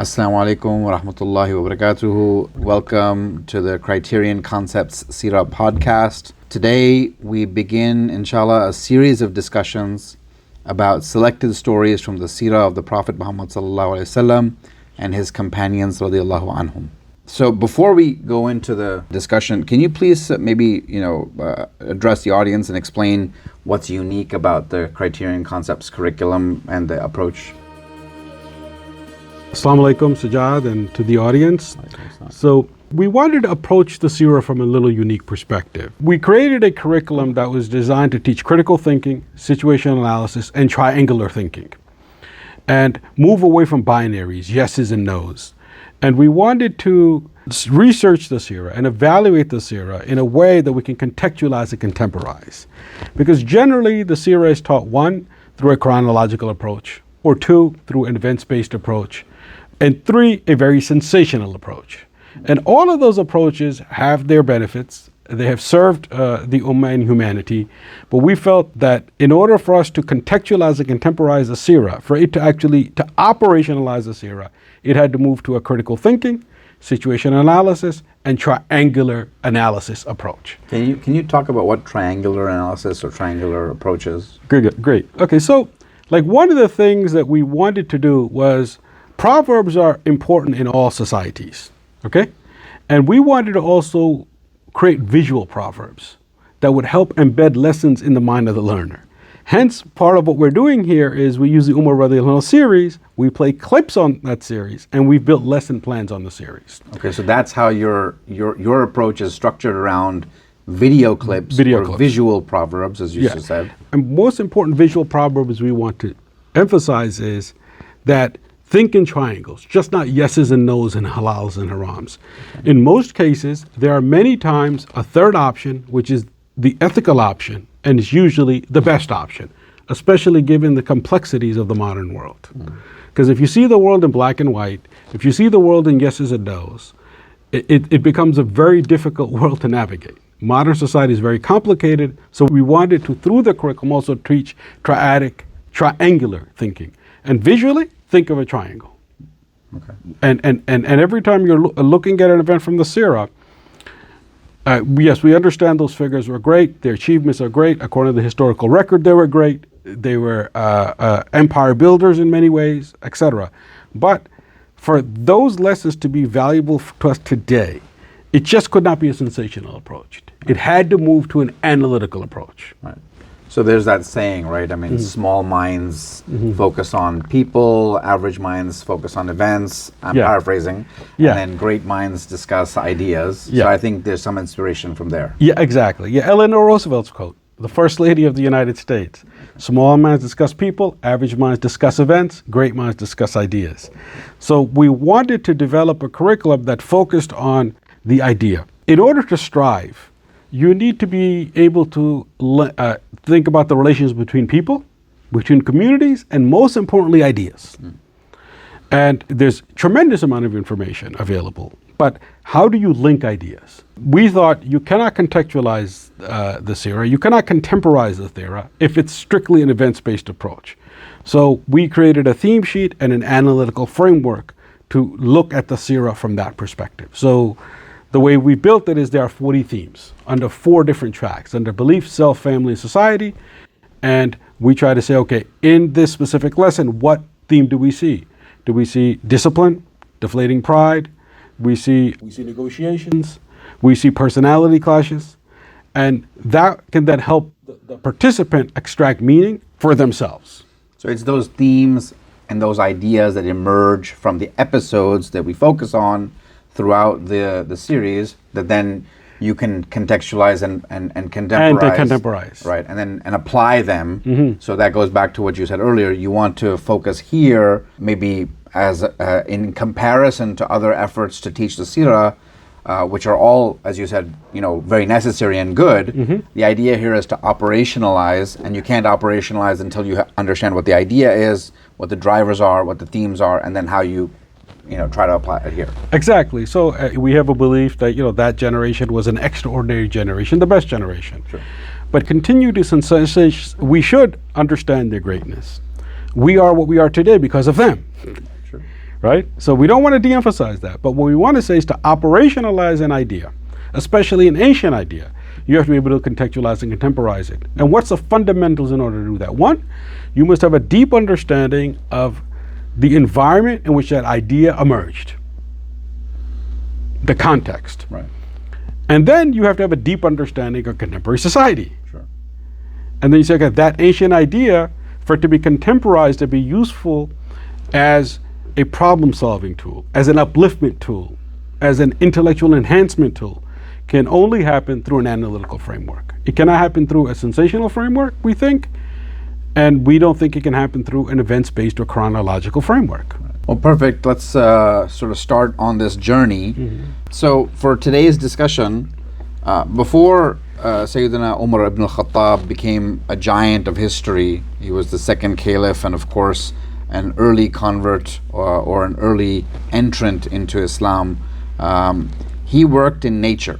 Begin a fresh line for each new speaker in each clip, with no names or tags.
Assalamu alaikum wa rahmatullahi wa barakatuhu. Welcome to the Criterion Concepts Seerah Podcast. Today we begin, inshallah, a series of discussions about selected stories from the Seerah of the Prophet Muhammad sallallahu alaihi wasallam and his companions radiyallahu anhum. So before we go into the discussion, can you please address the audience and explain what's unique about the Criterion Concepts curriculum and the approach?
Assalamu alaikum, Sajjad, and to the audience. So we wanted to approach the Seerah from a little unique perspective. We created a curriculum that was designed to teach critical thinking, situational analysis, and triangular thinking, and move away from binaries, yeses and nos. And we wanted to research the Seerah and evaluate the Seerah in a way that we can contextualize and contemporize. Because generally the Seerah is taught, one, through a chronological approach, or two, through an events-based approach, and three, a very sensational approach. And all of those approaches have their benefits. They have served the Ummah and humanity, but we felt that in order for us to contextualize and contemporize the Seerah, for it to operationalize the Seerah, it had to move to a critical thinking, situation analysis, and triangular analysis approach.
Can you talk about what triangular analysis or triangular approach is?
Great. Okay, so one of the things that we wanted to do was, proverbs are important in all societies, okay? And we wanted to also create visual proverbs that would help embed lessons in the mind of the learner. Hence, part of what we're doing here is we use the Umar Radiyallahu Anhu series, we play clips on that series, and we've built lesson plans on the series.
Okay, so that's how your approach is structured around video clips. Visual proverbs, as you just said.
And most important visual proverbs we want to emphasize is that think in triangles, just not yeses and nos and halals and harams. Okay. In most cases, there are many times a third option, which is the ethical option, and it's usually the best option, especially given the complexities of the modern world. Because if you see the world in black and white, if you see the world in yeses and nos, it becomes a very difficult world to navigate. Modern society is very complicated, so we wanted to, through the curriculum, also teach triangular thinking. And visually, think of a triangle.
Okay.
And every time you're looking at an event from the Seerah, yes, we understand those figures were great, their achievements are great, according to the historical record they were great, they were empire builders in many ways, etc. But for those lessons to be valuable to us today, it just could not be a sensational approach. It had to move to an analytical approach.
Right. So there's that saying, right? I mean, small minds focus on people, average minds focus on events. I'm paraphrasing.
Yeah.
And then great minds discuss ideas. Yeah. So I think there's some inspiration from there.
Yeah, exactly. Yeah, Eleanor Roosevelt's quote, the First Lady of the United States. Small minds discuss people, average minds discuss events, great minds discuss ideas. So we wanted to develop a curriculum that focused on the idea. In order to strive, you need to be able to think about the relations between people, between communities, and most importantly, ideas. And there's tremendous amount of information available, but how do you link ideas? We thought you cannot contextualize the Seerah, you cannot contemporize the Seerah if it's strictly an events-based approach. So we created a theme sheet and an analytical framework to look at the Seerah from that perspective. So the way we built it is there are 40 themes under 4 different tracks, under belief, self, family, and society. And we try to say, okay, in this specific lesson, what theme do we see? Do we see discipline, deflating pride? We see negotiations. We see personality clashes. And that can then help the participant extract meaning for themselves.
So it's those themes and those ideas that emerge from the episodes that we focus on throughout the series that then you can contextualize and contemporize. Right, and apply them. So that goes back to what you said earlier. You want to focus here maybe as in comparison to other efforts to teach the Seerah, which are all, as you said, very necessary and good. The idea here is to operationalize, and you can't operationalize until you understand what the idea is, what the drivers are, what the themes are, and then how you try to apply it here.
Exactly. So we have a belief that, that generation was an extraordinary generation, the best generation.
Sure.
But continue to sensation, we should understand their greatness. We are what we are today because of them.
Sure.
right? So we don't want to de-emphasize that, but what we want to say is to operationalize an idea, especially an ancient idea, you have to be able to contextualize and contemporize it. And what's the fundamentals in order to do that? One, you must have a deep understanding of the environment in which that idea emerged, the context.
Right.
And then you have to have a deep understanding of contemporary society.
Sure.
And then you say, okay, that ancient idea, for it to be contemporized, to be useful as a problem-solving tool, as an upliftment tool, as an intellectual enhancement tool, can only happen through an analytical framework. It cannot happen through a sensational framework, we think, and we don't think it can happen through an events-based or chronological framework.
Well, perfect. Let's sort of start on this journey. So for today's discussion, before Sayyidina Umar ibn al-Khattab became a giant of history, he was the second caliph and of course an early convert or an early entrant into Islam. He worked in nature.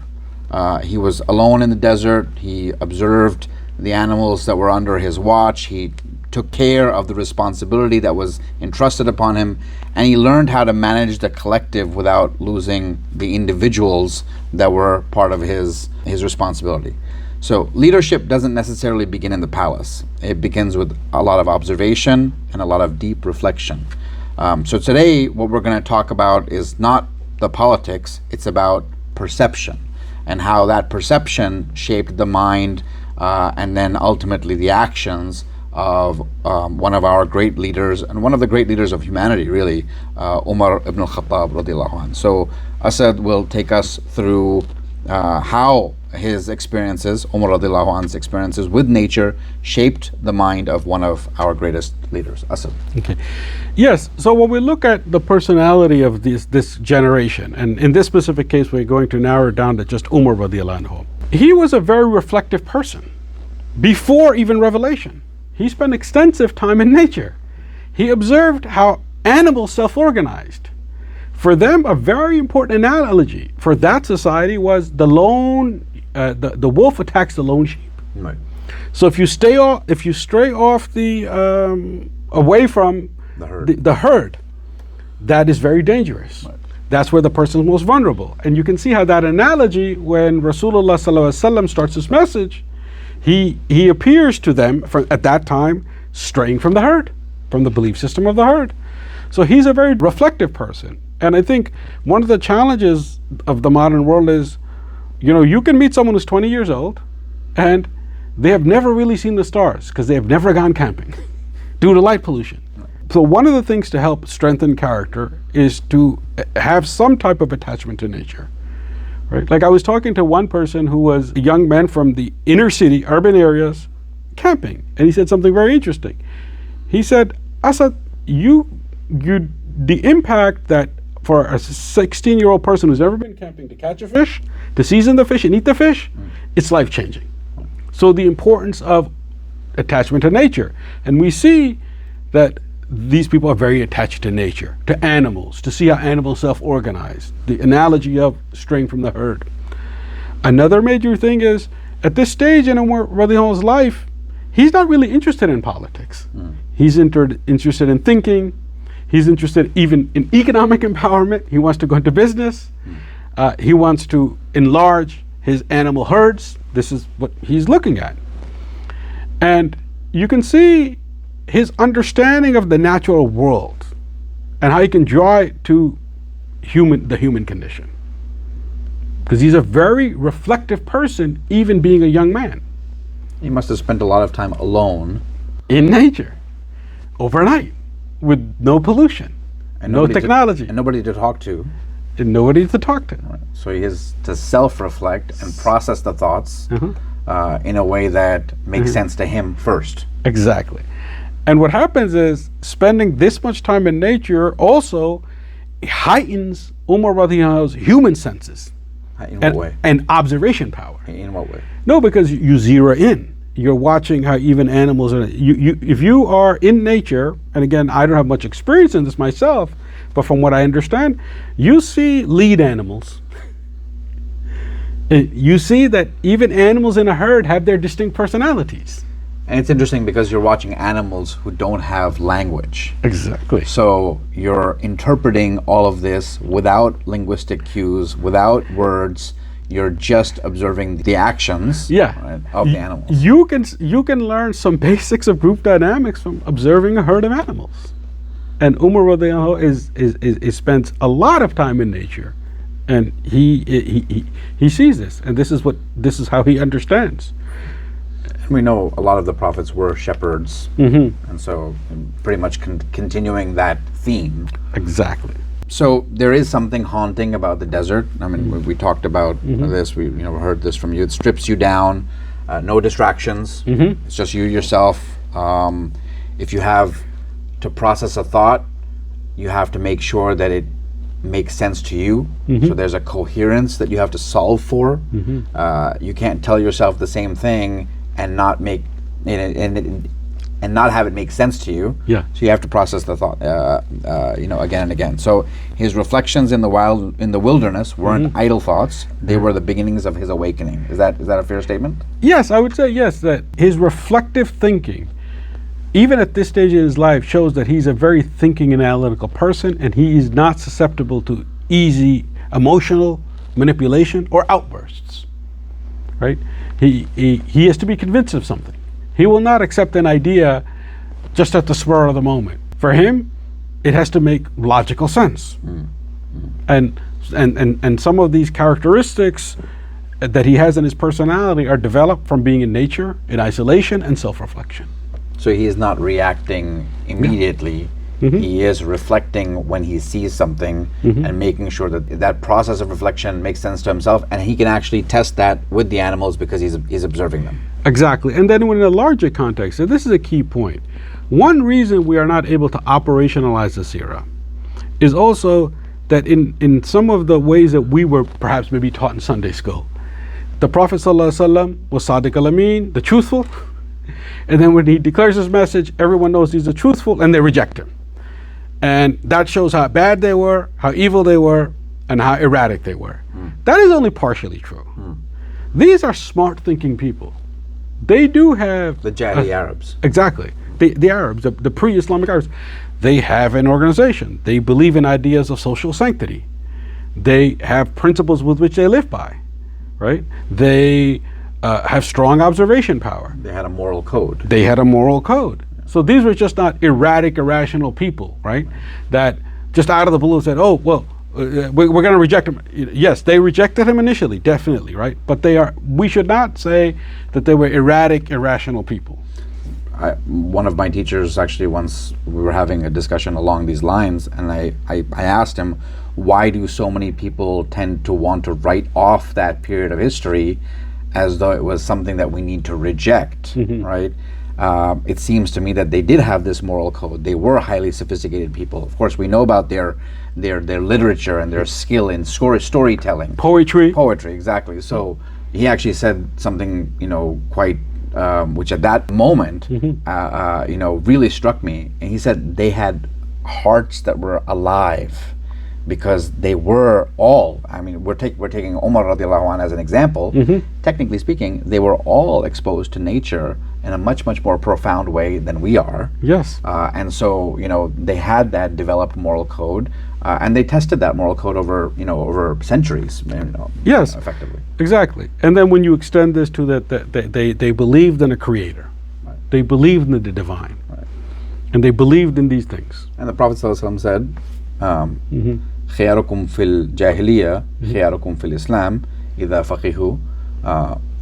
He was alone in the desert. He observed the animals that were under his watch. He took care of the responsibility that was entrusted upon him, and he learned how to manage the collective without losing the individuals that were part of his responsibility. So leadership doesn't necessarily begin in the palace. It begins with a lot of observation and a lot of deep reflection. So today what we're going to talk about is not the politics, it's about perception and how that perception shaped the mind and then ultimately the actions of one of our great leaders and one of the great leaders of humanity, really, Umar ibn al-Khattab radiallahu anhu. So Assad will take us through how his experiences, Umar radiallahu anhu's experiences with nature, shaped the mind of one of our greatest leaders. Assad.
Okay. Yes, so when we look at the personality of this generation, and in this specific case we're going to narrow it down to just Umar radiallahu anhu. He was a very reflective person before even revelation. He spent extensive time in nature. He observed how animals self-organized. For them, a very important analogy for that society was the lone, the wolf attacks the lone sheep.
Right.
So if you stray off the away from the herd, that is very dangerous. Right. That's where the person is most vulnerable. And you can see how that analogy, when Rasulullah sallallahu alaihi wasallam starts his message, he appears to them at that time straying from the herd, from the belief system of the herd. So he's a very reflective person. And I think one of the challenges of the modern world is, you can meet someone who's 20 years old and they have never really seen the stars because they have never gone camping due to light pollution. So one of the things to help strengthen character is to have some type of attachment to nature. Right? Like I was talking to one person who was a young man from the inner city, urban areas, camping, and he said something very interesting. He said, Assad, the impact that for a 16-year-old person who's never been camping to catch a fish, to season the fish and eat the fish, it's life-changing. So the importance of attachment to nature. And we see that these people are very attached to nature, to animals, to see how animals self-organize, the analogy of straying from the herd. Another major thing is, at this stage in Umar radiallahu anhu's life, he's not really interested in politics. He's interested in thinking. He's interested even in economic empowerment. He wants to go into business. He wants to enlarge his animal herds. This is what he's looking at. And you can see his understanding of the natural world and how he can draw it to the human condition. Because he's a very reflective person, even being a young man.
He must have spent a lot of time alone.
In nature, overnight, with no pollution, and no technology.
And nobody to talk to.
And nobody to talk to.
Right. So he has to self-reflect and process the thoughts in a way that makes sense to him first.
Exactly. And what happens is, spending this much time in nature also heightens Umar radiallahu anhu's human senses.
In what way?
And observation power.
In what way?
No, because you zero in. You're watching how even animals are. If you are in nature, and again, I don't have much experience in this myself, but from what I understand, you see lead animals. You see that even animals in a herd have their distinct personalities.
And it's interesting because you're watching animals who don't have language.
Exactly.
So you're interpreting all of this without linguistic cues, without words. You're just observing the actions right, of the animals.
You can learn some basics of group dynamics from observing a herd of animals. And Umar radiallahu anhu is spends a lot of time in nature, and he sees this, and this is how he understands.
We know a lot of the prophets were shepherds, and so pretty much continuing that theme.
Exactly.
So there is something haunting about the desert. I mean, we talked about this. We heard this from you. It strips you down, no distractions. It's just you yourself. If you have to process a thought, you have to make sure that it makes sense to you. So there's a coherence that you have to solve for. You can't tell yourself the same thing and not make and not have it make sense to you.
Yeah.
So you have to process the thought, again and again. So his reflections in the wilderness weren't idle thoughts; they were the beginnings of his awakening. Is that a fair statement?
Yes, I would say yes. That his reflective thinking, even at this stage in his life, shows that he's a very thinking and analytical person, and he is not susceptible to easy emotional manipulation or outbursts. Right? He has to be convinced of something. He will not accept an idea just at the spur of the moment. For him, it has to make logical sense. And some of these characteristics that he has in his personality are developed from being in nature, in isolation, and self-reflection.
So he is not reacting immediately. He is reflecting when he sees something and making sure that that process of reflection makes sense to himself, and he can actually test that with the animals because he's observing them.
Exactly. And then in a larger context, and this is a key point, one reason we are not able to operationalize the seerah is also that in some of the ways that we were perhaps maybe taught in Sunday school, the Prophet ﷺ was Sadiq al-Amin, the truthful, and then when he declares his message, everyone knows he's the truthful, and they reject him. And that shows how bad they were, how evil they were, and how erratic they were. That is only partially true. These are smart thinking people. They do have
the Jahili Arabs.
Exactly. The Arabs, the pre-Islamic Arabs, they have an organization. They believe in ideas of social sanctity. They have principles with which they live by, right? They have strong observation power.
They had a moral code.
They had a moral code. So these were just not erratic, irrational people, right? That just out of the blue said, oh, well, we're going to reject him. Yes, they rejected him initially, definitely, right? But we should not say that they were erratic, irrational people.
One of my teachers, actually, once we were having a discussion along these lines, and I asked him, why do so many people tend to want to write off that period of history as though it was something that we need to reject, right? It seems to me that they did have this moral code. They were highly sophisticated people. Of course, we know about their literature and their skill in storytelling.
Poetry,
exactly. So he actually said something, quite, which at that moment, really struck me. And he said they had hearts that were alive, because they were all, I mean, we're taking Umar radiallahu anhu as an example. Technically speaking, they were all exposed to nature in a much, much more profound way than we are.
Yes.
And so, they had that developed moral code, and they tested that moral code over centuries,
yes,
effectively.
Exactly. And then when you extend this to that, they believed in a creator.
Right.
They believed in the divine.
Right.
And they believed in these things.
And the Prophet ﷺ said, خياركم في الجاهلية خياركم في الإسلام إذا فقهوا.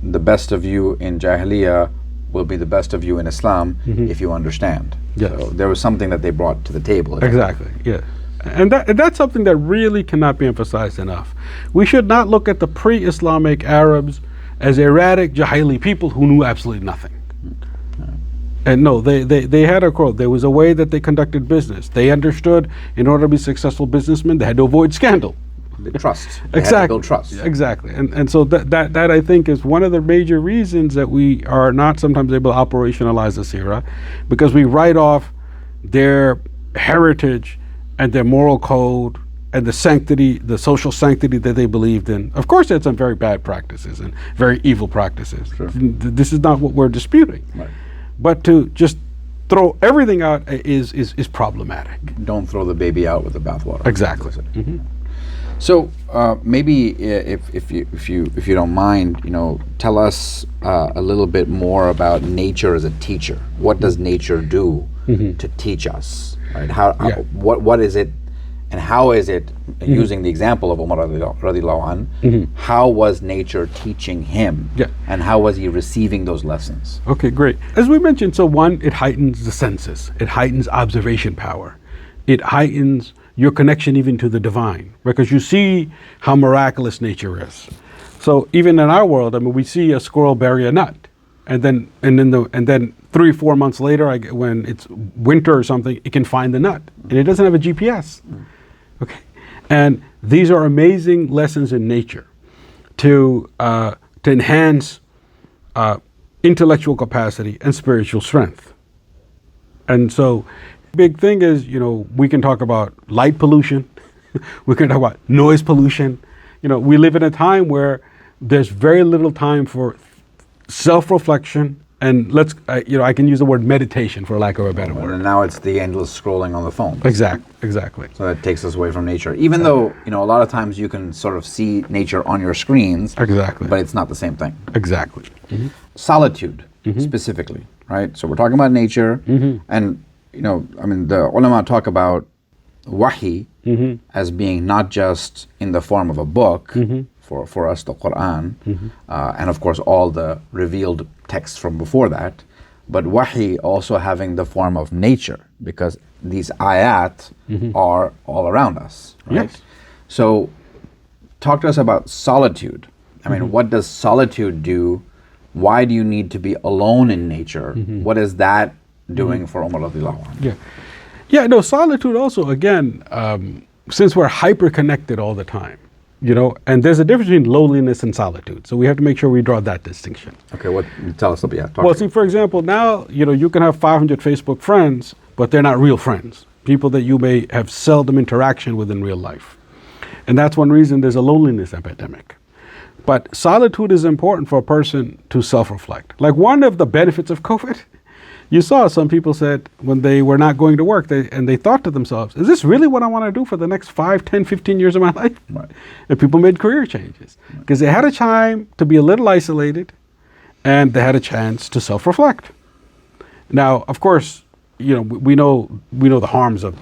The best of you in Jahiliyyah will be the best of you in Islam if you understand.
Yes.
So there was something that they brought to the table.
Exactly, yeah. And that's something that really cannot be emphasized enough. We should not look at the pre-Islamic Arabs as erratic Jahili people who knew absolutely nothing. And no, they had a quote. There was a way that they conducted business. They understood in order to be successful businessmen, they had to avoid scandal.
The trust. They
Exactly.
had to build trust.
Exactly. And so that I think is one of the major reasons that we are not sometimes able to operationalize the seerah, because we write off their heritage and their moral code and the sanctity, the social sanctity that they believed in. Of course, they had some very bad practices and very evil practices.
Sure.
This is not what we're disputing.
Right.
But to just throw everything out is problematic.
Don't throw the baby out with the bathwater.
Exactly.
So maybe if you don't mind, tell us a little bit more about nature as a teacher. What does nature do to teach us? Right? What is it, and how is it? Using the example of Umar radiallahu anh, how was nature teaching him?
Yeah.
And how was he receiving those lessons?
Okay, great. As we mentioned, so one, it heightens the senses. It heightens observation power. It heightens your connection even to the divine, because you see how miraculous nature is. So even in our world, we see a squirrel bury a nut, and then 3-4 months later, when it's winter or something, it can find the nut, and it doesn't have a GPS. Okay, and these are amazing lessons in nature to enhance intellectual capacity and spiritual strength. And so, big thing is, we can talk about light pollution, we can talk about noise pollution. We live in a time where there's very little time for self-reflection, and I can use the word meditation for lack of a better word.
And now it's the endless scrolling on the phone.
Exactly.
So that takes us away from nature. Even though, a lot of times you can sort of see nature on your screens.
Exactly.
But it's not the same thing.
Exactly.
Solitude, specifically, right? So we're talking about nature, and the ulama talk about wahi as being not just in the form of a book, for us, the Quran, and of course all the revealed texts from before that, but wahi also having the form of nature, because these ayat are all around us, right?
Yes.
So talk to us about solitude. What does solitude do? Why do you need to be alone in nature? What is that doing for Umar radiallahu anh?
No, solitude also, again, since we're hyper connected all the time, and there's a difference between loneliness and solitude. So we have to make sure we draw that distinction.
Okay, tell us a bit.
Well, see, for example, now, you can have 500 Facebook friends, but they're not real friends. People that you may have seldom interaction with in real life. And that's one reason there's a loneliness epidemic. But solitude is important for a person to self-reflect. Like, one of the benefits of COVID, you saw some people said when they were not going to work, they thought to themselves, is this really what I want to do for the next 5, 10, 15 years of my life?
Right.
And people made career changes because they had a time to be a little isolated, and they had a chance to self-reflect. Now, of course, we know the harms of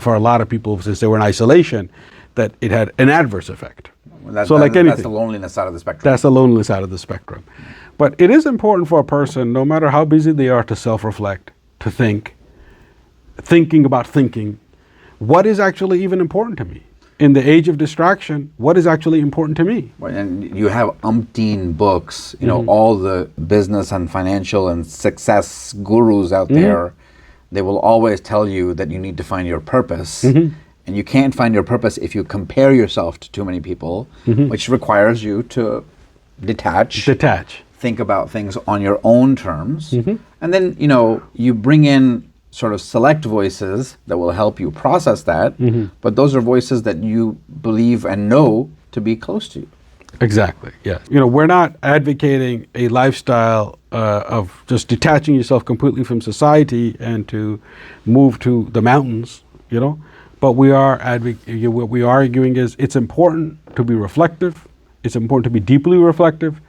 for a lot of people, since they were in isolation, that it had an adverse effect.
That's the loneliness side of the spectrum.
That's the loneliness side of the spectrum. But it is important for a person, no matter how busy they are, to self-reflect, to thinking about thinking, what is actually even important to me? In the age of distraction, what is actually important to me?
And you have umpteen books, all the business and financial and success gurus out there, they will always tell you that you need to find your purpose. And you can't find your purpose if you compare yourself to too many people, which requires you to detach, think about things on your own terms. And then, you bring in sort of select voices that will help you process that, but those are voices that you believe and know to be close to you.
Exactly, yes. We're not advocating a lifestyle of just detaching yourself completely from society and to move to the mountains, but what we are arguing is it's important to be reflective, it's important to be deeply reflective,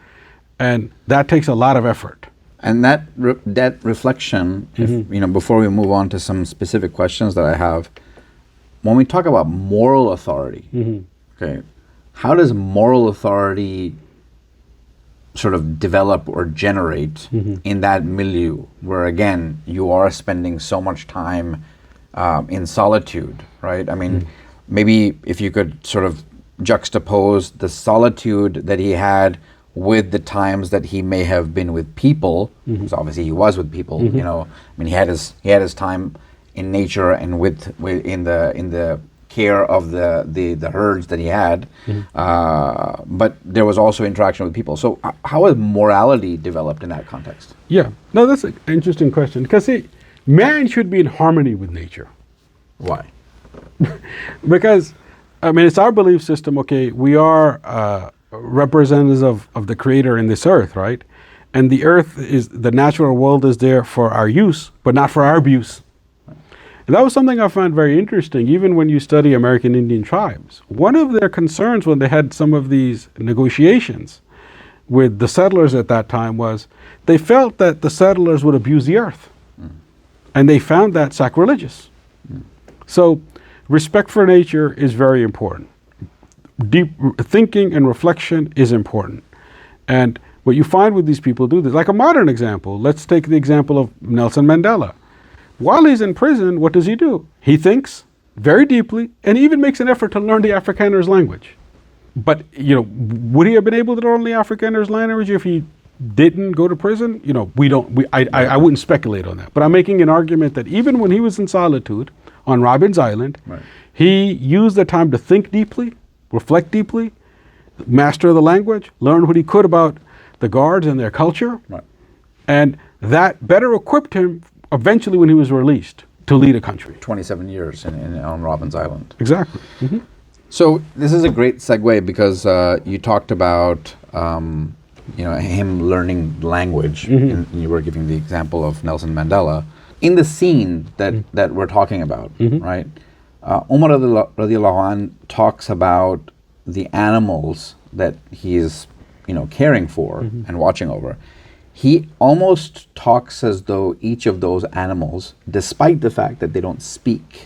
and that takes a lot of effort.
And that reflection, before we move on to some specific questions that I have, when we talk about moral authority, okay, how does moral authority sort of develop or generate in that milieu where, again, you are spending so much time in solitude, right? Maybe if you could sort of juxtapose the solitude that he had with the times that he may have been with people, because obviously he was with people. He had his time in nature and in the care of the herds that he had, but there was also interaction with people. So how has morality developed in that context?
Yeah, no, that's an interesting question, because see, man should be in harmony with nature.
Why?
Because, it's our belief system, okay, we are representatives of the Creator in this earth, right? And the natural world is there for our use, but not for our abuse. And that was something I found very interesting, even when you study American Indian tribes. One of their concerns when they had some of these negotiations with the settlers at that time was they felt that the settlers would abuse the earth. And they found that sacrilegious. So respect for nature is very important. Deep thinking and reflection is important. And what you find with these people do this, like a modern example, let's take the example of Nelson Mandela. While he's in prison, what does he do? He thinks very deeply and even makes an effort to learn the Afrikaner's language. But, would he have been able to learn the Afrikaner's language if he didn't go to prison? I wouldn't speculate on that. But I'm making an argument that even when he was in solitude on Robben's Island, he used the time to think deeply, reflect deeply, master the language, learn what he could about the guards and their culture. And that better equipped him eventually when he was released to lead a country.
27 years on Robben's Island.
Exactly. Mm-hmm.
So this is a great segue because you talked about him learning language, and you were giving the example of Nelson Mandela. In the scene that we're talking about, right? Umar radiallahu anh talks about the animals that he is, caring for and watching over. He almost talks as though each of those animals, despite the fact that they don't speak,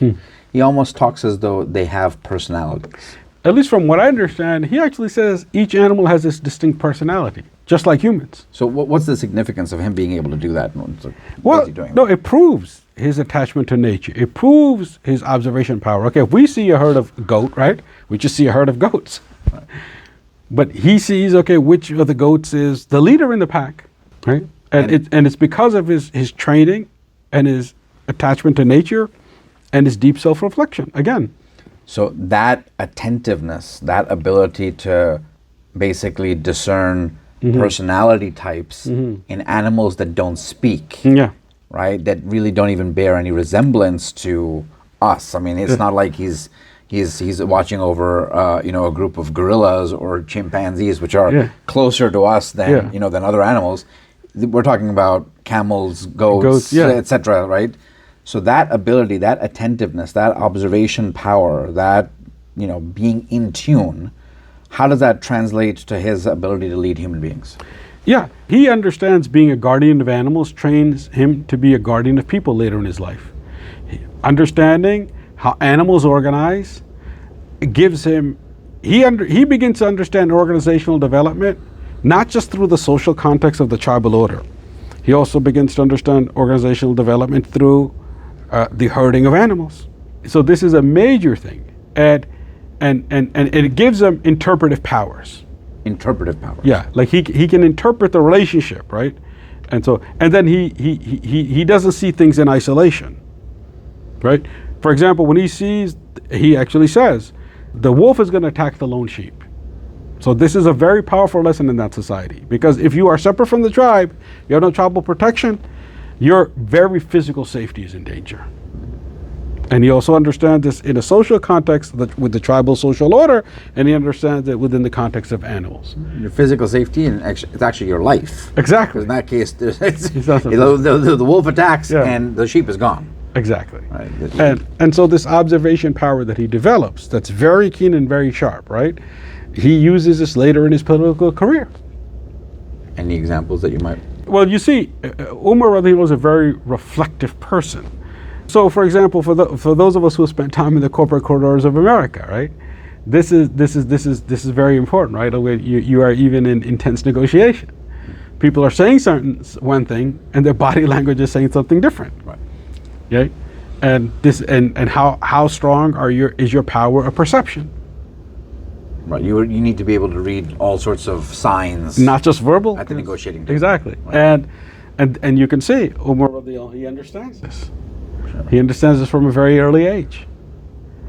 he almost talks as though they have personalities.
At least from what I understand, he actually says each animal has this distinct personality, just like humans.
So what's the significance of him being able to do that?
Well, no, it proves his attachment to nature. It proves his observation power. Okay, if we see a herd of goat, right, we just see a herd of goats. Right. But he sees, okay, which of the goats is the leader in the pack, right? And it's because of his training and his attachment to nature and his deep self-reflection, again.
So that attentiveness, that ability to basically discern personality types in animals that don't speak, right? That really don't even bear any resemblance to us. I mean, it's not like he's watching over a group of gorillas or chimpanzees, which are closer to us than than other animals. We're talking about camels, goats, etc., right? So that ability, that attentiveness, that observation power, that being in tune, how does that translate to his ability to lead human beings?
Yeah, he understands being a guardian of animals trains him to be a guardian of people later in his life. Understanding how animals organize gives him, he begins to understand organizational development not just through the social context of the tribal order. He also begins to understand organizational development through the herding of animals. So this is a major thing, and it gives him interpretive powers.
Interpretive powers.
Yeah, like he can interpret the relationship, right? And then he doesn't see things in isolation, right? For example, when he actually says, the wolf is going to attack the lone sheep. So this is a very powerful lesson in that society, because if you are separate from the tribe, you have no tribal protection, your very physical safety is in danger. And he also understands this in a social context with the tribal social order, and he understands it within the context of animals.
Your physical safety, and it's actually your life.
Exactly.
In that case, the wolf attacks and the sheep is gone.
Exactly.
Right.
And so this observation power that he develops, that's very keen and very sharp, right? He uses this later in his political career.
Any examples that you might?
Well, you see, Umar radiallahu was a very reflective person. So, for example, for those of us who spent time in the corporate corridors of America, right? This is very important, right? You are even in intense negotiation. People are saying one thing, and their body language is saying something different.
Right.
Okay? And how strong is your power of perception?
Right. You need to be able to read all sorts of signs.
Not just verbal.
At the negotiating table.
Exactly.
Right.
And you can see Umar radiallahu, he understands this. Sure. He understands this from a very early age.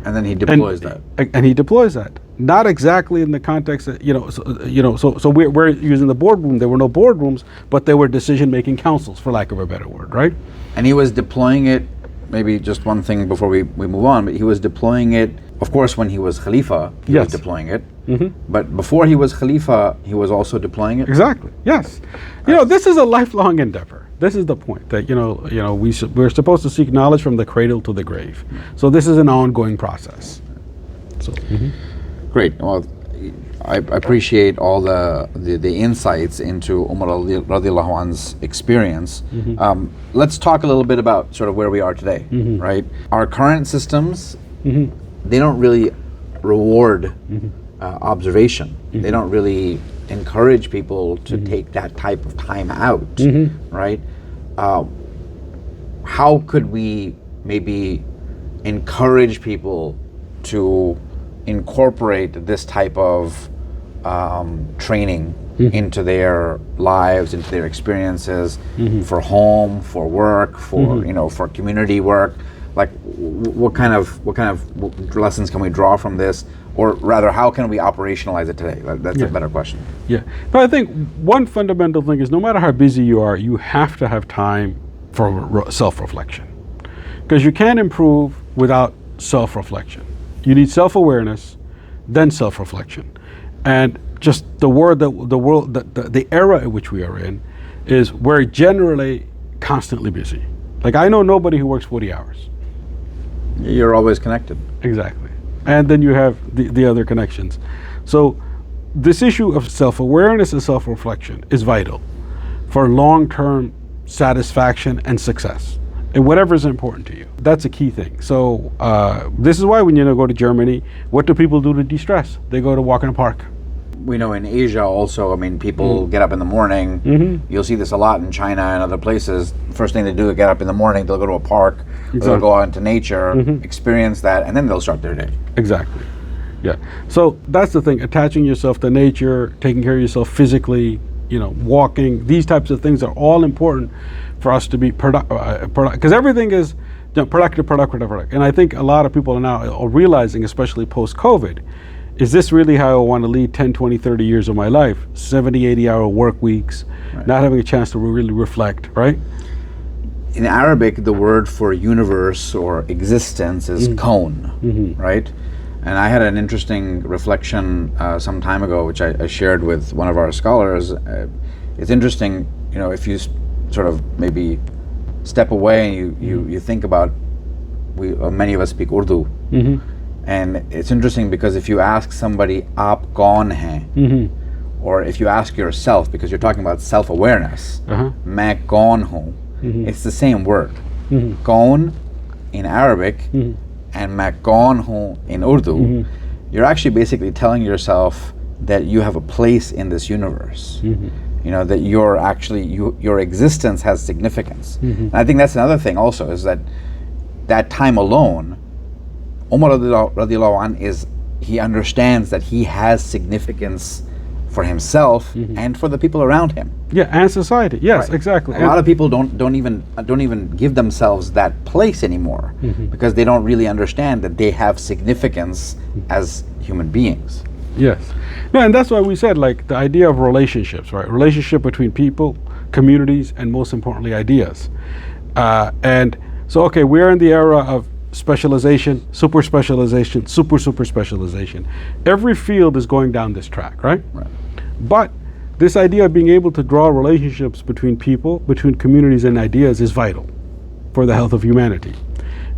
And then he deploys that.
And he deploys that. Not exactly in the context that, so we're using the boardroom. There were no boardrooms, but there were decision-making councils, for lack of a better word, right?
And he was deploying it, maybe just one thing before we move on, but he was deploying it of course, when he was Khalifa, he
Yes.
was deploying it. But before he was Khalifa, he was also deploying it.
Exactly. Yes. This is a lifelong endeavor. This is the point that we're supposed to seek knowledge from the cradle to the grave. So this is an ongoing process. So.
Great. Well, I appreciate all the insights into Umar radiallahu anhu's experience. Let's talk a little bit about sort of where we are today, right? Our current systems, they don't really reward observation. They don't really encourage people to take that type of time out, right? How could we maybe encourage people to incorporate this type of training into their lives, into their experiences, for home, for work, for community work? Like, what kind of lessons can we draw from this, or rather, how can we operationalize it today? That's a better question.
Yeah, but I think one fundamental thing is no matter how busy you are, you have to have time for self-reflection, because you can't improve without self-reflection. You need self-awareness, then self-reflection, and just the era in which we are in is we're generally constantly busy. Like, I know nobody who works 40 hours.
You're always connected.
Exactly. And then you have the other connections. So this issue of self-awareness and self-reflection is vital for long-term satisfaction and success in whatever is important to you. That's a key thing. So this is why when you go to Germany, what do people do to de-stress? They go to walk in a park.
We know in Asia also, I mean, people get up in the morning. You'll see this a lot in China and other places. First thing they do is get up in the morning, they'll go to a park, they'll go out into nature, experience that, and then they'll start their day.
Exactly. Yeah. So that's the thing, attaching yourself to nature, taking care of yourself physically, walking, these types of things are all important for us to be productive, because everything is productive. And I think a lot of people are now realizing, especially post-COVID, is this really how I want to lead 10, 20, 30 years of my life? 70, 80-hour work weeks, not having a chance to really reflect, right?
In Arabic, the word for universe or existence is kawn, right? And I had an interesting reflection some time ago, which I shared with one of our scholars. It's interesting, if you sort of maybe step away and you think about, many of us speak Urdu. And it's interesting because if you ask somebody, aap kaun hai? Or if you ask yourself, because you're talking about self-awareness, main kaun hu? It's the same word. Kaun in Arabic and main kaun hu in Urdu. You're actually basically telling yourself that you have a place in this universe. That you're actually, your existence has significance. And I think that's another thing also, is that time alone, Umar radiallahu anh he understands that he has significance for himself and for the people around him.
Yeah, and society. Yes,
Right.
exactly.
A lot of people don't even give themselves that place anymore because they don't really understand that they have significance as human beings.
Yes. No, and that's why we said, like, the idea of relationships, right? Relationship between people, communities, and most importantly, ideas. And so, okay, we're in the era of specialization, super specialization, super specialization. Every field is going down this track, right?
Right.
But this idea of being able to draw relationships between people, between communities and ideas is vital for the health of humanity.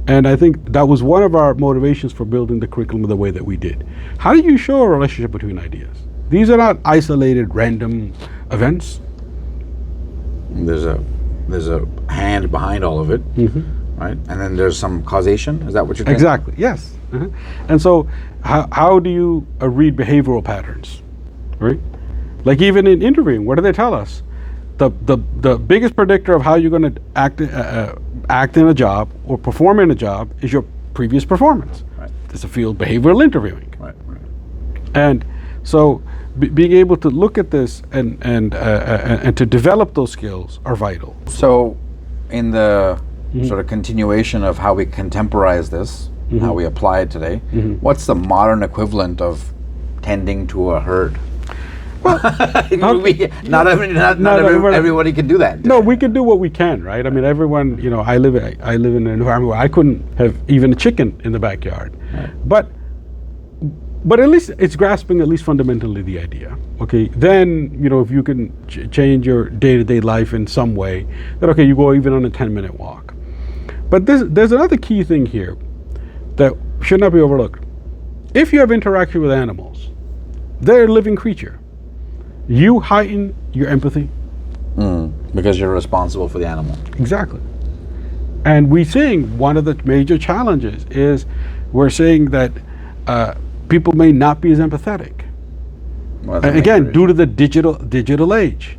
And I think that was one of our motivations for building the curriculum the way that we did. How do you show a relationship between ideas? These are not isolated, random events.
There's a hand behind all of it. Right? And then there's some causation. Is that what you're saying?
Exactly, yes. And so how do you read behavioral patterns, right? Like, even in interviewing, what do they tell us? The biggest predictor of how you're going to act in a job or perform in a job is your previous performance.
Right.
It's a field behavioral interviewing.
Right.
And so being able to look at this and to develop those skills are vital.
So in the sort of continuation of how we contemporize this, how we apply it today, what's the modern equivalent of tending to a herd? Well, not everybody can do that.
No, we can do what we can, right? I mean, everyone, I live in an environment where I couldn't have even a chicken in the backyard.
Right.
But But at least it's grasping at least fundamentally the idea. Okay, then if you can change your day-to-day life in some way, then okay, you go even on a 10-minute walk. But there's another key thing here that should not be overlooked. If you have interaction with animals, they're a living creature. You heighten your empathy.
Because you're responsible for the animal.
Exactly. And we're seeing one of the major challenges is we're seeing that people may not be as empathetic.
Well,
And again, due to the digital age.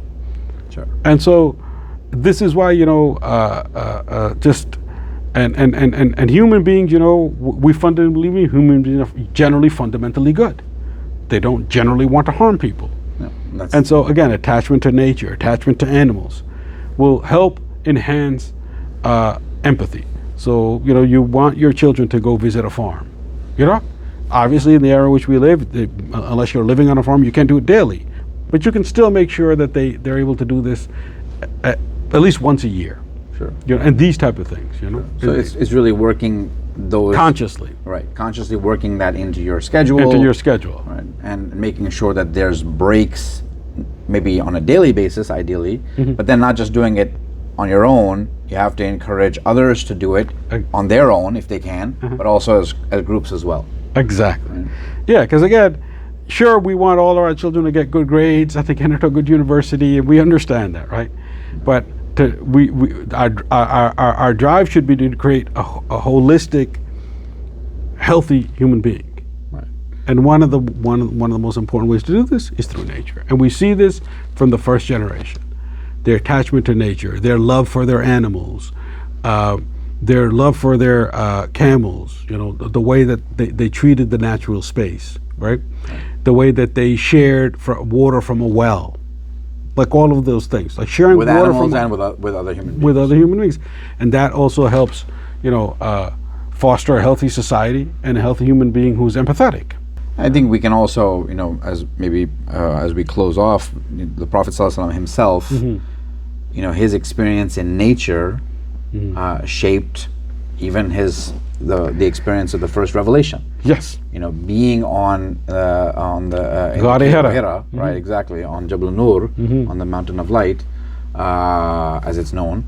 Sure.
And so this is why, and human beings, we fundamentally believe human beings are generally fundamentally good. They don't generally want to harm people.
No,
And so again, attachment to nature, attachment to animals will help enhance empathy. So, you want your children to go visit a farm. Obviously in the era in which we live, unless you're living on a farm, you can't do it daily. But you can still make sure that they're able to do this at least once a year.
Sure.
And these type of things,
So it's really working those
consciously.
Right, consciously working that into your schedule.
Right.
And making sure that there's breaks, maybe on a daily basis, ideally,
Mm-hmm.
but then not just doing it on your own. You have to encourage others to do it on their own if they can, but also as groups as well.
Exactly. Yeah, because again, sure, we want all of our children to get good grades, that they get into a good university, and we understand that, right? But our drive should be to create a holistic, healthy human being.
Right.
And one of the most important ways to do this is through nature. And we see this from the first generation. Their attachment to nature, their love for their animals, their love for their camels, the way that they treated the natural space, right? The way that they shared water from a well, like all of those things, like sharing
With
water
animals
from
and with other human beings.
with other human beings, and that also helps, foster a healthy society and a healthy human being who's empathetic.
I think we can also, as we close off, the Prophet ﷺ himself, his experience in nature shaped even the experience of the first revelation.
Yes.
Being on the
Ghar
Hira, right? Exactly, on Jabal Nur, on the Mountain of Light, as it's known.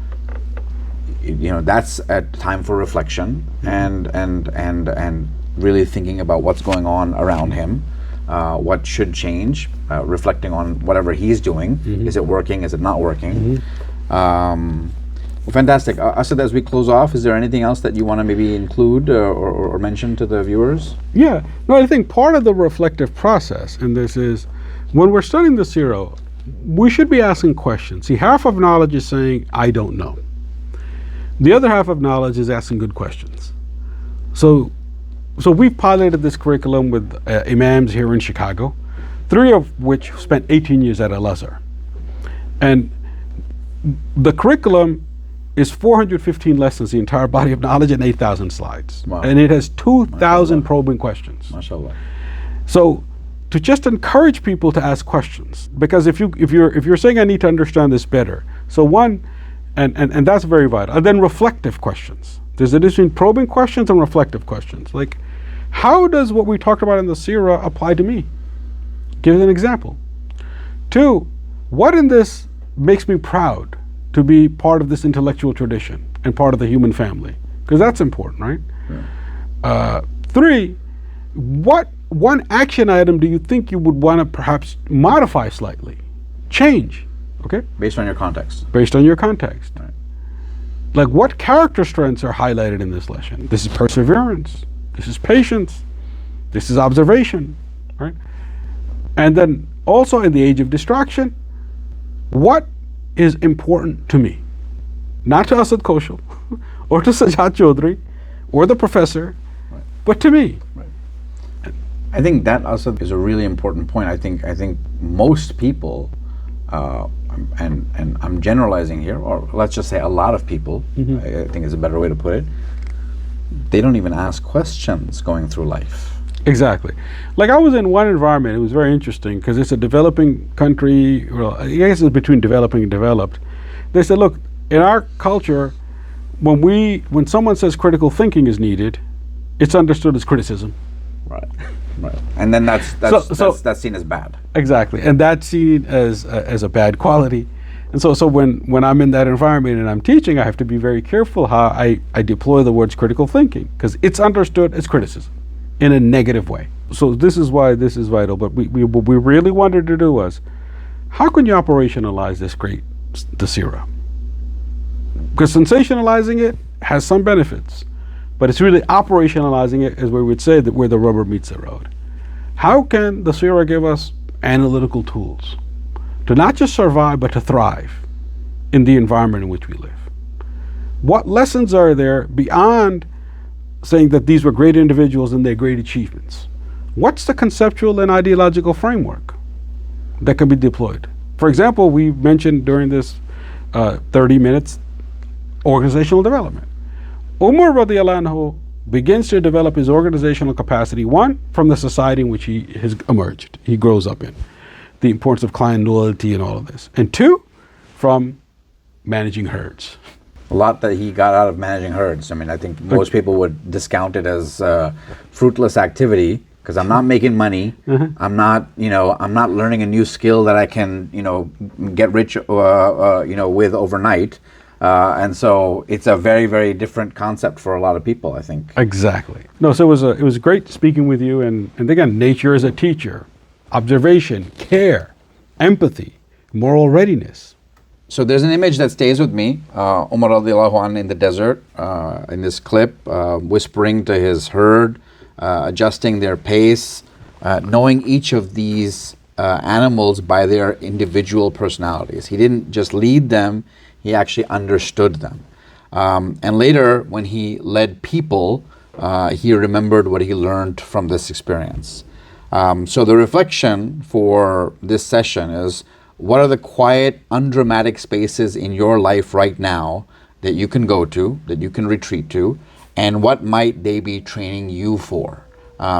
That's a time for reflection and really thinking about what's going on around him, what should change, reflecting on whatever he's doing. Is it working? Is it not working? Well, fantastic. Assad, as we close off, is there anything else that you want to maybe include or mention to the viewers?
Yeah. No, I think part of the reflective process in this is when we're studying the Seerah, we should be asking questions. See, half of knowledge is saying, I don't know. The other half of knowledge is asking good questions. So we've piloted this curriculum with imams here in Chicago, 3 of which spent 18 years at Al-Azhar. And the curriculum is 415 lessons, the entire body of knowledge, and 8,000 slides.
Wow.
And it has 2,000 probing questions.
MashaAllah.
So to just encourage people to ask questions, because if you're saying I need to understand this better, so one, and that's very vital. And then reflective questions. There's a difference between probing questions and reflective questions. Like, how does what we talked about in the Seerah apply to me? Give an example. 2, what in this makes me proud to be part of this intellectual tradition and part of the human family? Because that's important, right? Yeah. 3, what one action item do you think you would want to perhaps modify slightly, change? Okay.
Based on your context.
Based on your context.
Right.
Like, what character strengths are highlighted in this lesson? This is perseverance. This is patience. This is observation, right? And then also in the age of distraction, what is important to me? Not to Assad Koshul or to Sajjad Chowdhry or the professor,
right,
but to me.
Right. I think that also is a really important point. I think most people, and I'm generalizing here, or let's just say a lot of people, I think is a better way to put it, they don't even ask questions going through life.
Exactly. Like, I was in one environment, it was very interesting because it's a developing country, well, I guess it's between developing and developed. They said, look, in our culture, when someone says critical thinking is needed, it's understood as criticism.
Right. Right. And then that's seen as bad.
Exactly, and that's seen as a bad quality. And so when I'm in that environment and I'm teaching, I have to be very careful how I deploy the words critical thinking, because it's understood as criticism in a negative way. So this is why this is vital. But what we really wanted to do was, how can you operationalize the Seerah? Because sensationalizing it has some benefits, but it's really operationalizing it is where we'd say that where the rubber meets the road. How can the Seerah give us analytical tools to not just survive, but to thrive in the environment in which we live? What lessons are there beyond saying that these were great individuals and their great achievements? What's the conceptual and ideological framework that can be deployed? For example, we mentioned during this 30 minutes organizational development. Umar radiallahu anhu begins to develop his organizational capacity, one, from the society in which he has emerged, he grows up in, the importance of client loyalty and all of this. And two, from managing herds.
A lot that he got out of managing herds. I mean, I think most people would discount it as fruitless activity, because I'm not making money. I'm not learning a new skill that I can, get rich, with overnight. And so it's a very, very different concept for a lot of people, I think.
Exactly. No, so it was great speaking with you. And again, nature as a teacher, observation, care, empathy, moral readiness.
So there's an image that stays with me. Umar radiallahu anh in the desert, in this clip, whispering to his herd, adjusting their pace, knowing each of these animals by their individual personalities. He didn't just lead them, he actually understood them. And later, when he led people, he remembered what he learned from this experience. So the reflection for this session is, what are the quiet, undramatic spaces in your life right now that you can go to, that you can retreat to, and what might they be training you for?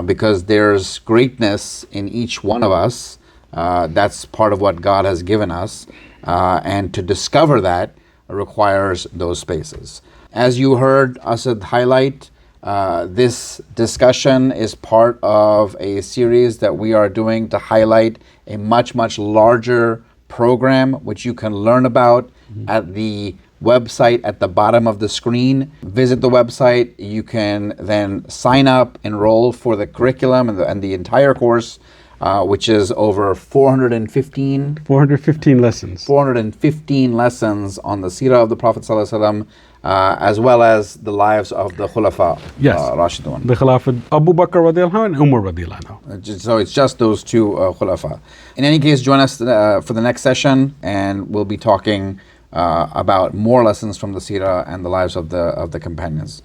Because there's greatness in each one of us. That's part of what God has given us. And to discover that requires those spaces. As you heard Assad highlight, this discussion is part of a series that we are doing to highlight a much, much larger program, which you can learn about at the website at the bottom of the screen. Visit the website. You can then sign up, enroll for the curriculum and the entire course, which is over 415
lessons.
415 lessons on the Seerah of the Prophet ﷺ, as well as the lives of the Khulafa Rashidun.
The Khilafah Abu Bakr radiallahu anhu and Umar radiallahu anhu.
So it's just those two Khulafa. In any case, join us for the next session, and we'll be talking about more lessons from the Seerah and the lives of the companions.